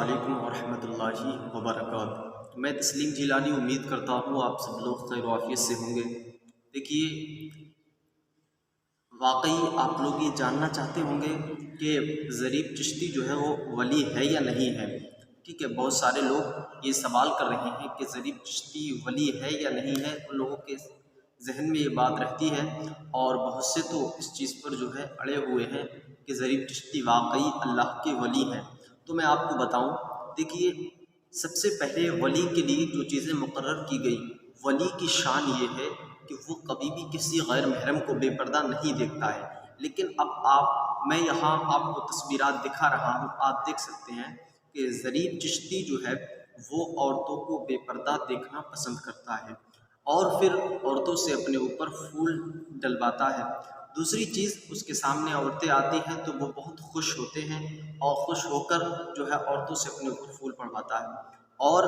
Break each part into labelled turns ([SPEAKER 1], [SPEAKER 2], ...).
[SPEAKER 1] علیکم ورحمۃ اللہ وبرکاتہ۔ میں تسلیم جیلانی امید کرتا ہوں آپ سب لوگ خیر و عافیت سے ہوں گے۔ دیکھیے، واقعی آپ لوگ یہ جاننا چاہتے ہوں گے کہ ظریف چشتی جو ہے وہ ولی ہے یا نہیں ہے۔ ٹھیک ہے، بہت سارے لوگ یہ سوال کر رہے ہیں کہ ظریف چشتی ولی ہے یا نہیں ہے، ان لوگوں کے ذہن میں یہ بات رہتی ہے، اور بہت سے تو اس چیز پر جو ہے اڑے ہوئے ہیں کہ ظریف چشتی واقعی اللہ کے ولی ہیں۔ تو میں آپ کو بتاؤں، دیکھیے، سب سے پہلے ولی کے لیے جو چیزیں مقرر کی گئی، ولی کی شان یہ ہے کہ وہ کبھی بھی کسی غیر محرم کو بے پردہ نہیں دیکھتا ہے۔ لیکن اب میں یہاں آپ کو تصویرات دکھا رہا ہوں، آپ دیکھ سکتے ہیں کہ ظریف چشتی جو ہے وہ عورتوں کو بے پردہ دیکھنا پسند کرتا ہے، اور پھر عورتوں سے اپنے اوپر پھول ڈلواتا ہے۔ دوسری چیز، اس کے سامنے عورتیں آتی ہیں تو وہ بہت خوش ہوتے ہیں، اور خوش ہو کر جو ہے عورتوں سے اپنے اوپر پھول پڑواتا ہے۔ اور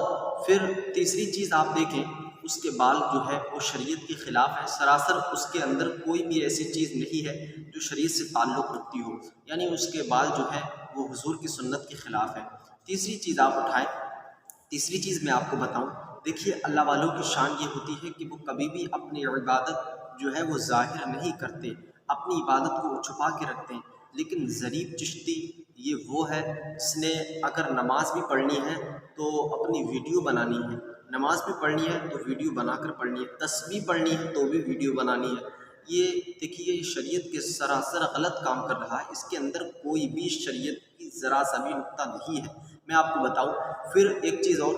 [SPEAKER 1] پھر تیسری چیز آپ دیکھیں، اس کے بال جو ہے وہ شریعت کے خلاف ہے، سراسر اس کے اندر کوئی بھی ایسی چیز نہیں ہے جو شریعت سے تعلق رکھتی ہو، یعنی اس کے بال جو ہے وہ حضور کی سنت کے خلاف ہے۔ تیسری چیز آپ اٹھائیں، تیسری چیز میں آپ کو بتاؤں، دیکھیے، اللہ والوں کی شان یہ ہوتی ہے کہ وہ کبھی بھی اپنی عبادت جو ہے وہ ظاہر نہیں کرتے، اپنی عبادت کو وہ چھپا کے رکھتے ہیں۔ لیکن ظریف چشتی یہ وہ ہے جس نے اگر نماز بھی پڑھنی ہے تو اپنی ویڈیو بنانی ہے، نماز بھی پڑھنی ہے تو ویڈیو بنا کر پڑھنی ہے، تسبیح پڑھنی ہے تو بھی ویڈیو بنانی ہے۔ یہ دیکھیے، یہ شریعت کے سراسر غلط کام کر رہا ہے، اس کے اندر کوئی بھی شریعت کی ذرا سا بھی نقطہ نہیں ہے۔ میں آپ کو بتاؤں، پھر ایک چیز اور،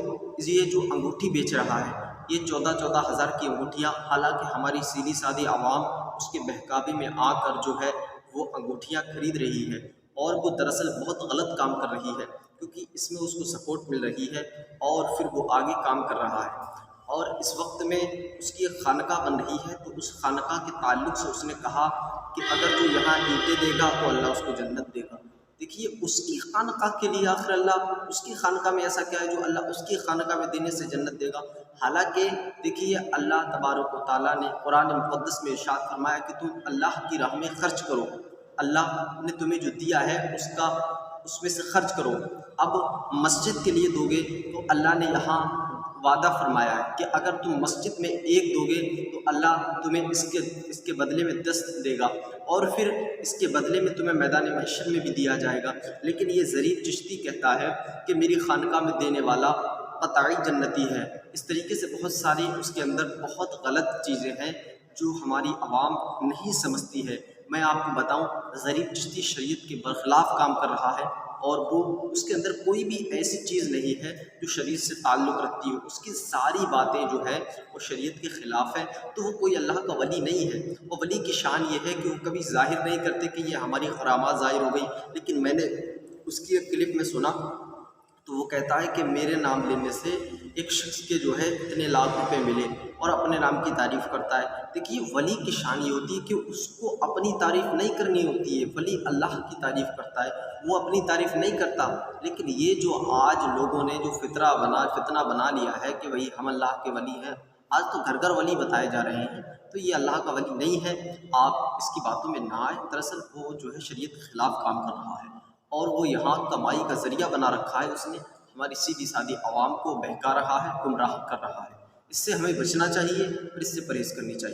[SPEAKER 1] یہ جو انگوٹھی بیچ رہا ہے، یہ 14 ہزار کی انگوٹھیاں، حالانکہ ہماری سیدھی سادی عوام اس کے بہکاوے میں آ کر جو ہے وہ انگوٹھیاں خرید رہی ہے، اور وہ دراصل بہت غلط کام کر رہی ہے، کیونکہ اس میں اس کو سپورٹ مل رہی ہے، اور پھر وہ آگے کام کر رہا ہے۔ اور اس وقت میں اس کی ایک خانقاہ بن رہی ہے، تو اس خانقاہ کے تعلق سے اس نے کہا کہ اگر تو یہاں اینٹیں دے گا تو اللہ اس کو جنت دے گا۔ دیکھیے، اس کی خانقاہ کے لیے آخر اللہ اس کی خانقاہ میں ایسا کیا ہے جو اللہ اس کی خانقاہ میں دینے سے جنت دے گا؟ حالانکہ دیکھیے، اللہ تبارک و تعالیٰ نے قرآن مقدس میں ارشاد فرمایا کہ تم اللہ کی راہ میں خرچ کرو، اللہ نے تمہیں جو دیا ہے اس میں سے خرچ کرو۔ اب مسجد کے لیے دو گے تو اللہ نے یہاں وعدہ فرمایا ہے کہ اگر تم مسجد میں 1 دو گے تو اللہ تمہیں اس کے بدلے میں 10 دے گا، اور پھر اس کے بدلے میں تمہیں میدان محشر میں بھی دیا جائے گا۔ لیکن یہ ظریف چشتی کہتا ہے کہ میری خانقاہ میں دینے والا قطعی جنتی ہے۔ اس طریقے سے بہت ساری اس کے اندر بہت غلط چیزیں ہیں جو ہماری عوام نہیں سمجھتی ہے۔ میں آپ کو بتاؤں، ظریف چشتی شریعت کے برخلاف کام کر رہا ہے، اور وہ اس کے اندر کوئی بھی ایسی چیز نہیں ہے جو شریعت سے تعلق رکھتی ہو، اس کی ساری باتیں جو ہے وہ شریعت کے خلاف ہے، تو وہ کوئی اللہ کا ولی نہیں ہے۔ اور ولی کی شان یہ ہے کہ وہ کبھی ظاہر نہیں کرتے کہ یہ ہماری کرامات ظاہر ہو گئی۔ لیکن میں نے اس کی ایک کلپ میں سنا تو وہ کہتا ہے کہ میرے نام لینے سے ایک شخص کے جو ہے اتنے لاکھ روپے ملے، اور اپنے نام کی تعریف کرتا ہے۔ دیکھیے، ولی کی شان یہ ہوتی ہے کہ اس کو اپنی تعریف نہیں کرنی ہوتی ہے، ولی اللہ کی تعریف کرتا ہے، وہ اپنی تعریف نہیں کرتا۔ لیکن یہ جو آج لوگوں نے جو فتنہ بنا لیا ہے کہ بھئی ہم اللہ کے ولی ہیں، آج تو گھر گھر ولی بتائے جا رہے ہیں، تو یہ اللہ کا ولی نہیں ہے۔ آپ اس کی باتوں میں نہ آئے، دراصل وہ جو ہے شریعت کے خلاف کام کر رہا ہے، اور وہ یہاں کمائی کا ذریعہ بنا رکھا ہے، اس نے ہماری سیدھی سادی عوام کو بہکا رہا ہے، گمراہ کر رہا ہے۔ اس سے ہمیں بچنا چاہیے اور اس سے پرہیز کرنی چاہیے۔